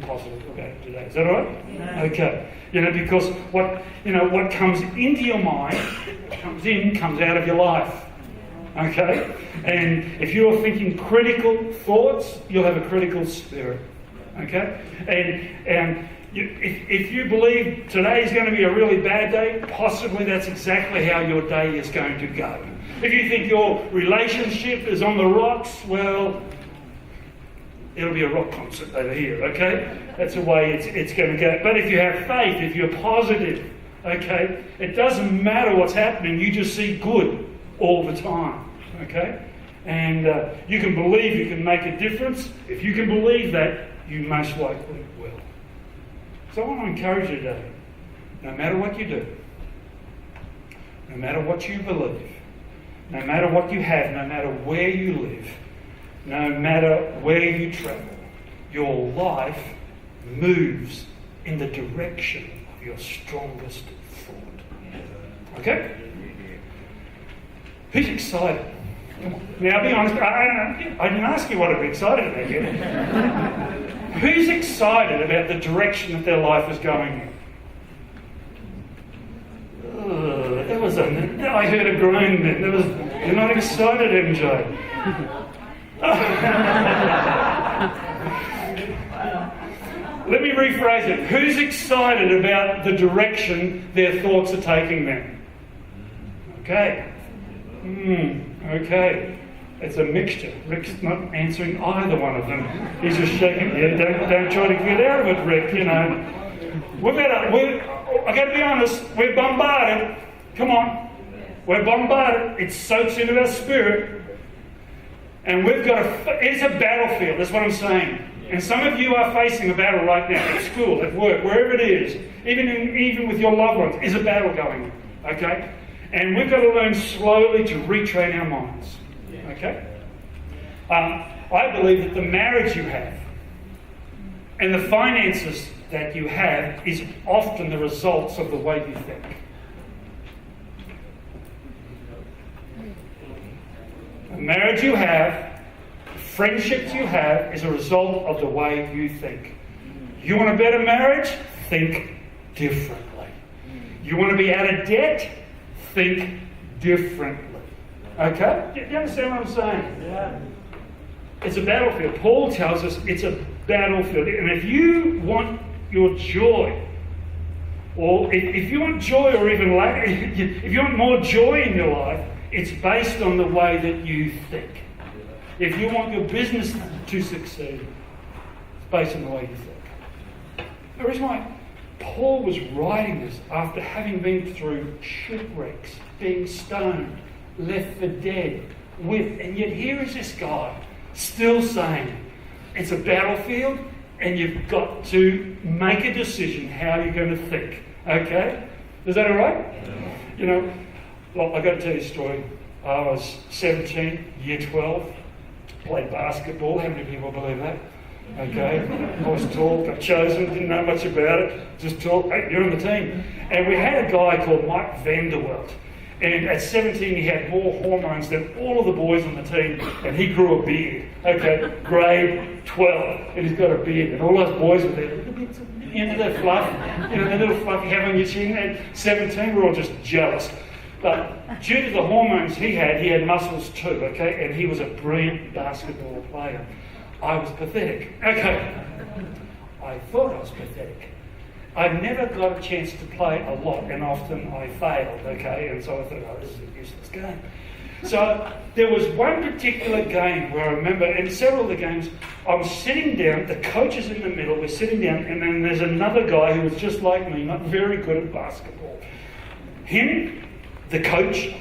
positive about it today. Is that all right? Yeah. Okay. Because what comes into your mind, comes out of your life. Okay? And if you're thinking critical thoughts, you'll have a critical spirit. Okay? And if you believe today is going to be a really bad day, possibly that's exactly how your day is going to go. If you think your relationship is on the rocks, well, it'll be a rock concert over here, okay? That's the way it's going to go. But if you have faith, if you're positive, okay, it doesn't matter what's happening, you just see good all the time, okay? And you can believe you can make a difference. If you can believe that, you most likely will. So I want to encourage you today, no matter what you do, no matter what you believe, no matter what you have, no matter where you live, no matter where you travel, your life moves in the direction of your strongest thought. Okay? Who's excited? Come on. Now, be honest, I didn't ask you what to be excited about yet. Who's excited about the direction that their life is going in? I heard a groan then. You're not excited, MJ. Let me rephrase it. Who's excited about the direction their thoughts are taking them? Okay. Okay. It's a mixture. Rick's not answering either one of them. He's just shaking. Yeah, don't try to get out of it, Rick. I got to be honest. We're bombarded. Come on. We're bombarded. It soaks into our spirit. And we've got it's a battlefield. That's what I'm saying. And some of you are facing a battle right now. At school, at work, wherever it is. Even with your loved ones, is a battle going on. Okay? And we've got to learn slowly to retrain our minds. Okay? I believe that the marriage you have and the finances that you have is often the results of the way you think. The marriage you have, the friendships you have is a result of the way you think. You want a better marriage? Think differently. You want to be out of debt? Think differently. Okay? Do you understand what I'm saying? Yeah. It's a battlefield. Paul tells us it's a battlefield. And if you want your joy, or if you want joy or even if you want more joy in your life, it's based on the way that you think. If you want your business to succeed, it's based on the way you think. The reason why Paul was writing this after having been through shipwrecks, being stoned, left for dead, and yet here is this guy still saying it's a battlefield and you've got to make a decision how you're going to think. Okay? Is that all right? Yeah. Well, I've got to tell you a story. I was 17, year 12, played basketball. How many people believe that? Okay? I was tall, got chosen, didn't know much about it, just tall. Hey, you're on the team. And we had a guy called Mike Vanderwelt. And at 17, he had more hormones than all of the boys on the team, and he grew a beard. Okay, grade 12, and he's got a beard, and all those boys were there. Into that fluff, the little fluff you have on your chin. At 17, we're all just jealous. But due to the hormones he had muscles too. Okay, and he was a brilliant basketball player. I was pathetic. Okay, I thought I was pathetic. I never got a chance to play a lot, and often I failed, okay? And so I thought, oh, this is a useless game. So there was one particular game where I remember, in several of the games, I was sitting down, the coach is in the middle, we're sitting down, and then there's another guy who was just like me, not very good at basketball. Him, the coach,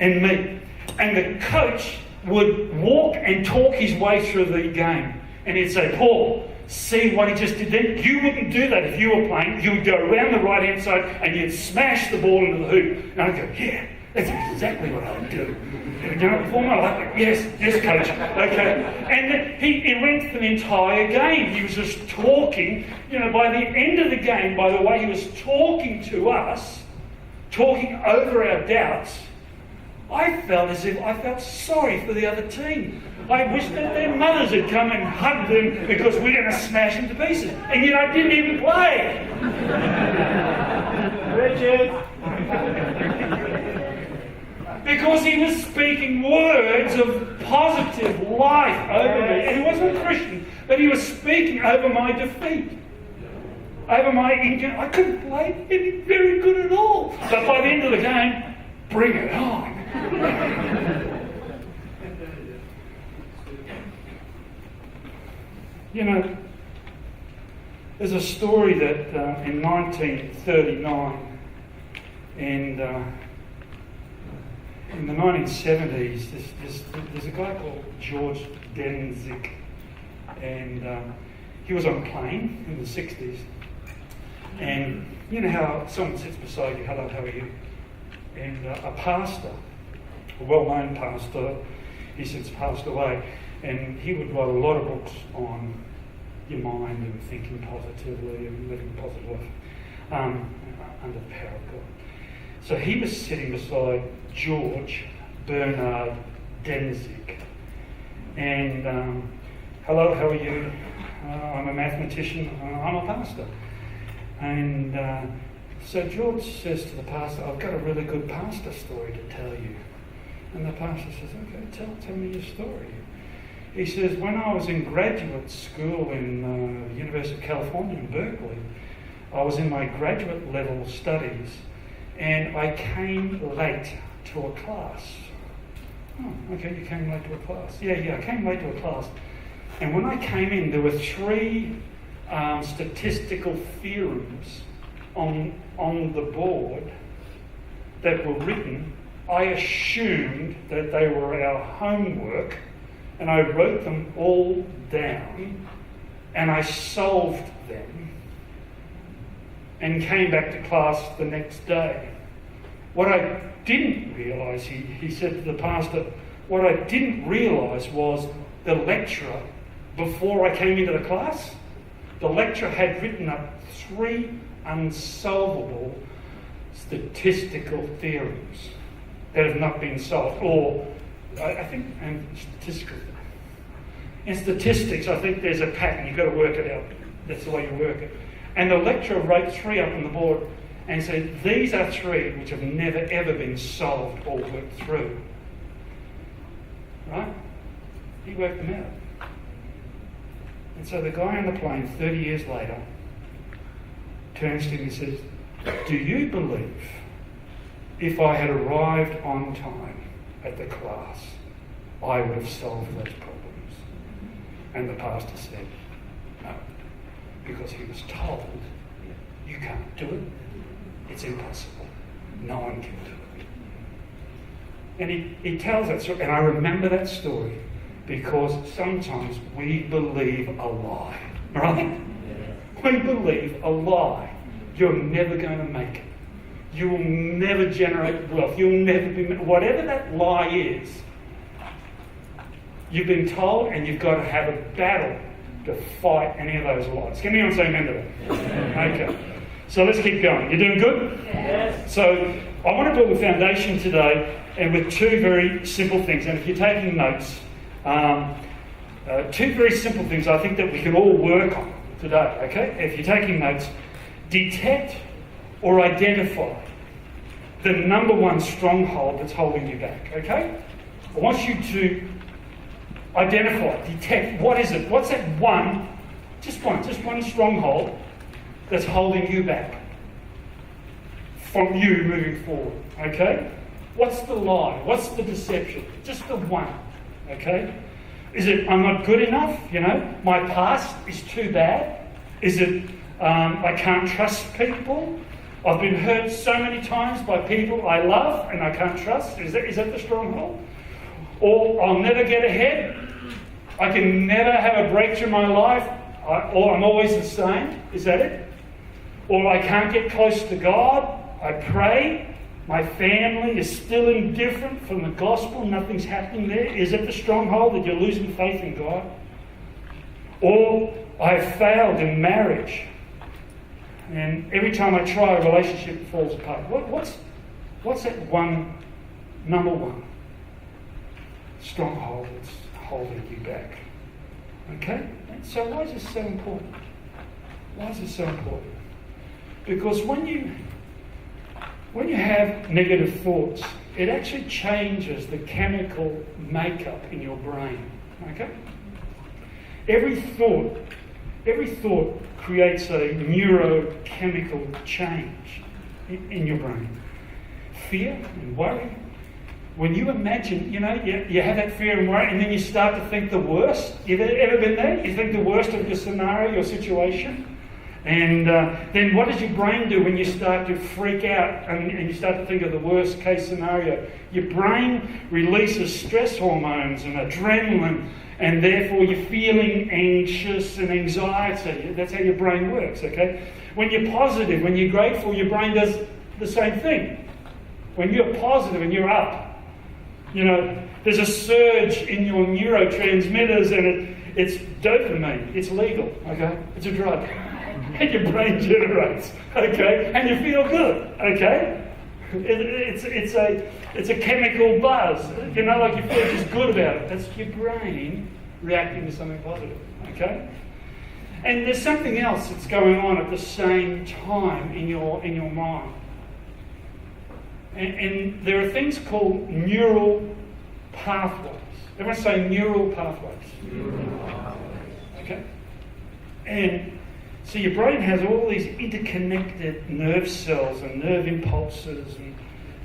and me. And the coach would walk and talk his way through the game. And he'd say, Paul, see what he just did then? You wouldn't do that if you were playing. You would go around the right-hand side and you'd smash the ball into the hoop. And I'd go, yeah, that's exactly what I would do. All my life, yes, coach. Okay. And then he went for the entire game. He was just talking. By the end of the game, by the way he was talking to us, talking over our doubts, I felt as if I felt sorry for the other team. I wish that their mothers had come and hugged them because we're going to smash them to pieces. And yet I didn't even play. Richard. Because he was speaking words of positive life over me. And he wasn't a Christian, but he was speaking over my defeat. Over my income. I couldn't play any very good at all. But by the end of the game, bring it on. You know, there's a story that in 1939 and in the 1970s, there's a guy called George Denzik, and he was on a plane in the 60s. And you know how someone sits beside you, hello, how are you? And a pastor, a well-known pastor, he since passed away, and he would write a lot of books on your mind and thinking positively and living a positive life under the power of God. So he was sitting beside George Bernard Denzik. And hello, how are you? I'm a mathematician, I'm a pastor. And so George says to the pastor, I've got a really good pastor story to tell you. And the pastor says, okay, tell me your story. He says, when I was in graduate school in the University of California in Berkeley, I was in my graduate level studies and I came late to a class. Oh, okay, you came late to a class. Yeah, I came late to a class. And when I came in, there were three statistical theorems on the board that were written. I assumed that they were our homework, and I wrote them all down, and I solved them, and came back to class the next day. What I didn't realise, he said to the pastor, what I didn't realise was the lecturer, before I came into the class, the lecturer had written up three unsolvable statistical theorems that have not been solved. Or, I think, and in statistics, I think there's a pattern. You've got to work it out. That's the way you work it. And the lecturer wrote three up on the board and said, these are three which have never ever been solved or worked through. Right? He worked them out. And so the guy on the plane, 30 years later, turns to him and says, do you believe if I had arrived on time at the class, I would have solved those problems? And the pastor said, no, because he was told, you can't do it. It's impossible. No one can do it. And he tells that story, and I remember that story because sometimes we believe a lie, right? We believe a lie. You're never going to make it. You will never generate wealth. You'll never be... Whatever that lie is, you've been told, and you've got to have a battle to fight any of those lies. Can anyone say amen to that? Okay. So let's keep going. You're doing good? Yes. So I want to build a foundation today, and with two very simple things. And if you're taking notes, two very simple things I think that we can all work on today, okay? If you're taking notes, detect or identify the number one stronghold that's holding you back, okay? I want you to identify, detect, what is it? What's that one, just one stronghold that's holding you back from you moving forward, okay? What's the lie? What's the deception? Just the one, okay? Is it, I'm not good enough, my past is too bad? Is it, I can't trust people? I've been hurt so many times by people I love and I can't trust? Is that the stronghold? Or I'll never get ahead? I can never have a breakthrough in my life? Or I'm always the same? Is that it? Or I can't get close to God? I pray, my family is still indifferent from the gospel, nothing's happening there. Is it the stronghold that you're losing faith in God? Or I've failed in marriage, and every time I try, a relationship falls apart. What's that one, number one stronghold that's holding you back. Okay? So why is this so important? Why is this so important? Because when you have negative thoughts, it actually changes the chemical makeup in your brain. Okay? Every thought creates a neurochemical change in your brain. Fear and worry. When you imagine, you have that fear and worry, and then you start to think the worst. You've ever been there? You think the worst of your scenario, your situation? And then what does your brain do when you start to freak out and you start to think of the worst case scenario? Your brain releases stress hormones and adrenaline, and therefore you're feeling anxious and anxiety. That's how your brain works, okay? When you're positive, when you're grateful, your brain does the same thing. When you're positive and you're up, there's a surge in your neurotransmitters, and it's dopamine. It's legal, okay? It's a drug. And your brain generates, okay? And you feel good, okay? It's a chemical buzz. Like you feel just good about it. That's your brain reacting to something positive, okay? And there's something else that's going on at the same time in your mind. And there are things called neural pathways. Everyone say neural pathways. Neural pathways. Okay? And so your brain has all these interconnected nerve cells and nerve impulses, and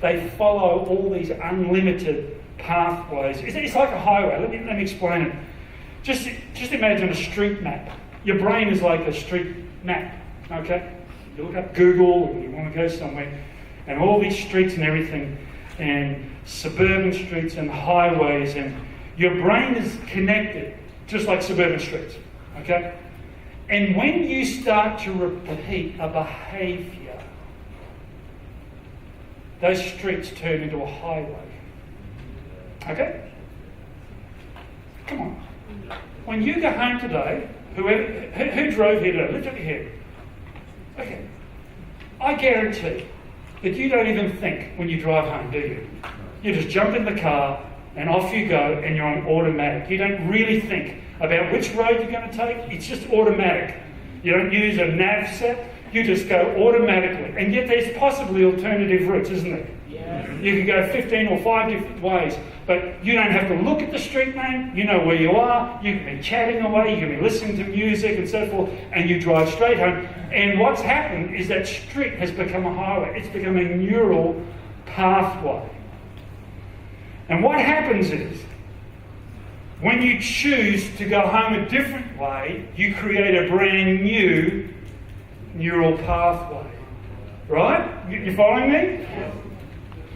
they follow all these unlimited pathways. It's like a highway. Let me explain it. Just imagine a street map. Your brain is like a street map. Okay? You look up Google and you want to go somewhere, and all these streets and everything, and suburban streets and highways, and your brain is connected just like suburban streets. Okay? And when you start to repeat a behaviour, those streets turn into a highway. Okay? Come on. When you go home today, who drove here today? Lift up your hand. Okay. I guarantee that you don't even think when you drive home, do you? You just jump in the car and off you go, and you're on automatic. You don't really think about which road you're going to take. It's just automatic. You don't use a nav set. You just go automatically. And yet there's possibly alternative routes, isn't there? Yeah. You can go 15 or 5 different ways, but you don't have to look at the street name. You know where you are. You can be chatting away. You can be listening to music and so forth, and you drive straight home. And what's happened is that street has become a highway. It's become a neural pathway. And what happens is, when you choose to go home a different way, you create a brand new neural pathway. Right? You following me? Yeah.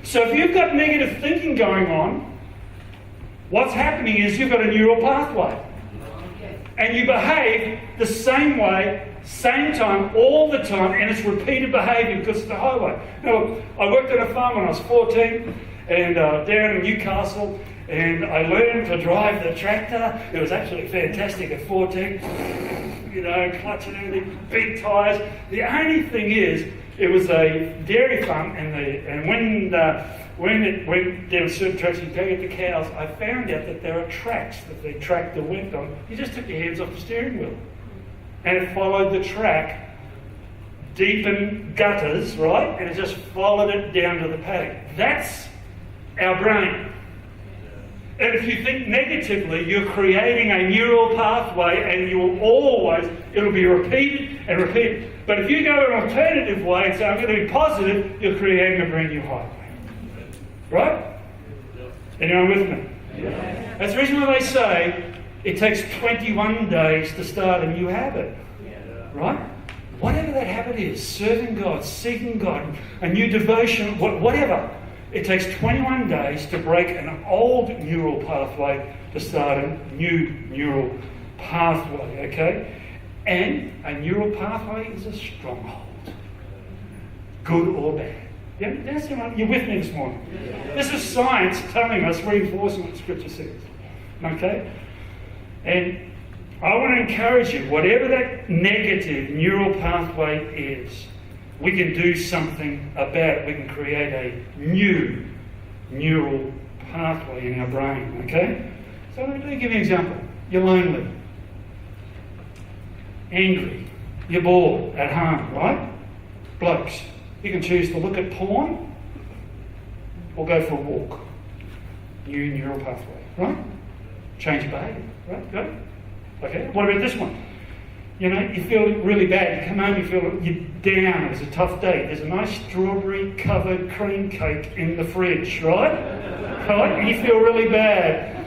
So if you've got negative thinking going on, what's happening is you've got a neural pathway. And you behave the same way, same time, all the time, and it's repeated behaviour because it's a highway. Now, I worked on a farm when I was 14, and down in Newcastle, and I learned to drive the tractor. It was absolutely fantastic at 14. Clutch and everything, big tyres. The only thing is, it was a dairy farm, and when it went down certain tracks, you go get the cows, I found out that there are tracks that the tractor went on. You just took your hands off the steering wheel. And it followed the track, deep in gutters, right? And it just followed it down to the paddock. That's our brain. And if you think negatively, you're creating a neural pathway, and it'll be repeated and repeated. But if you go an alternative way and say, I'm going to be positive, you're creating a brand new highway. Right? Anyone with me? Yeah. That's the reason why they say it takes 21 days to start a new habit. Right? Whatever that habit is, serving God, seeking God, a new devotion, whatever. It takes 21 days to break an old neural pathway to start a new neural pathway, okay? And a neural pathway is a stronghold, good or bad. You're with me this morning? Yeah. This is science telling us, reinforcing what Scripture says, okay? And I want to encourage you, whatever that negative neural pathway is, we can do something about it. We can create a new neural pathway in our brain, okay? So let me give you an example. You're lonely, angry, you're bored at home, right? Blokes, you can choose to look at porn or go for a walk. New neural pathway, right? Change your behaviour, right? Go. Okay, what about this one? You know, you feel really bad. You come home, you feel you're down. It was a tough day. There's a nice strawberry-covered cream cake in the fridge, right? Right? And you feel really bad.